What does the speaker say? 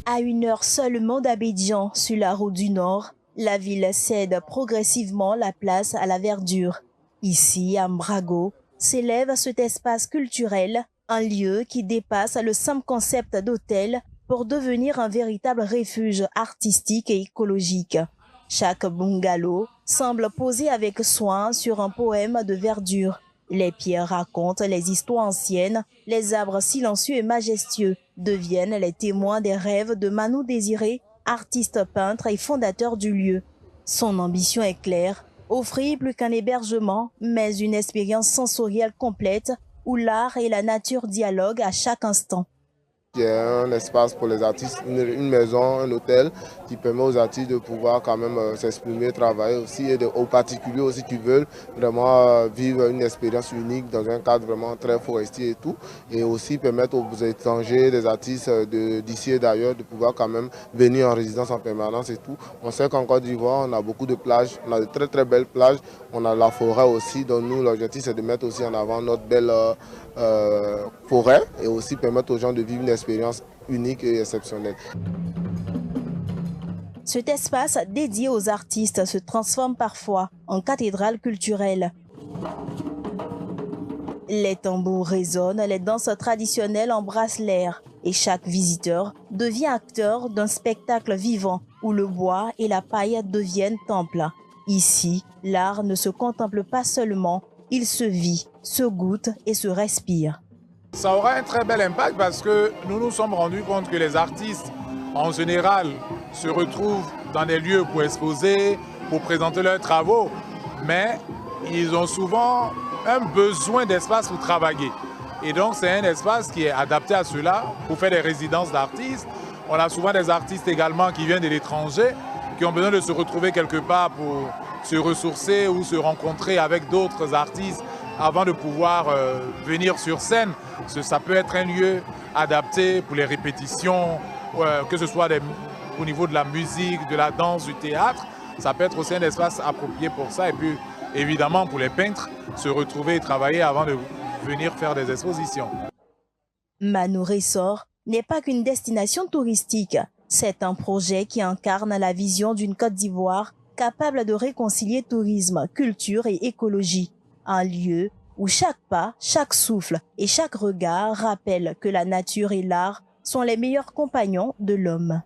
À 1 heure seulement d'Abidjan, sur la route du Nord, la ville cède progressivement la place à la verdure. Ici, à Mbrago, s'élève cet espace culturel, un lieu qui dépasse le simple concept d'hôtel pour devenir un véritable refuge artistique et écologique. Chaque bungalow semble poser avec soin sur un poème de verdure. Les pierres racontent les histoires anciennes, les arbres silencieux et majestueux deviennent les témoins des rêves de Manu Désiré, artiste peintre et fondateur du lieu. Son ambition est claire, offrir plus qu'un hébergement, mais une expérience sensorielle complète où l'art et la nature dialoguent à chaque instant. Il y a un espace pour les artistes, une maison, un hôtel qui permet aux artistes de pouvoir quand même s'exprimer, travailler aussi, et aux particuliers aussi qui veulent vraiment vivre une expérience unique dans un cadre vraiment très forestier et tout. Et aussi permettre aux étrangers, des artistes d'ici et d'ailleurs de pouvoir quand même venir en résidence en permanence et tout. On sait qu'en Côte d'Ivoire, on a beaucoup de plages, on a de très très belles plages, on a la forêt aussi, donc nous l'objectif c'est de mettre aussi en avant notre belle forêt et aussi permettre aux gens de vivre une expérience unique et exceptionnelle. Cet espace dédié aux artistes se transforme parfois en cathédrale culturelle. Les tambours résonnent, les danses traditionnelles embrassent l'air et chaque visiteur devient acteur d'un spectacle vivant où le bois et la paille deviennent temples. Ici, l'art ne se contemple pas seulement, il se vit, se goûte et se respire. Ça aura un très bel impact parce que nous nous sommes rendus compte que les artistes, en général, se retrouvent dans des lieux pour exposer, pour présenter leurs travaux, mais ils ont souvent un besoin d'espace pour travailler. Et donc c'est un espace qui est adapté à cela, pour faire des résidences d'artistes. On a souvent des artistes également qui viennent de l'étranger, qui ont besoin de se retrouver quelque part pour se ressourcer ou se rencontrer avec d'autres artistes avant de pouvoir venir sur scène. Ça peut être un lieu adapté pour les répétitions, que ce soit au niveau de la musique, de la danse, du théâtre. Ça peut être aussi un espace approprié pour ça. Et puis, évidemment, pour les peintres, se retrouver et travailler avant de venir faire des expositions. Manu Ressort n'est pas qu'une destination touristique. C'est un projet qui incarne la vision d'une Côte d'Ivoire capable de réconcilier tourisme, culture et écologie. Un lieu où chaque pas, chaque souffle et chaque regard rappellent que la nature et l'art sont les meilleurs compagnons de l'homme.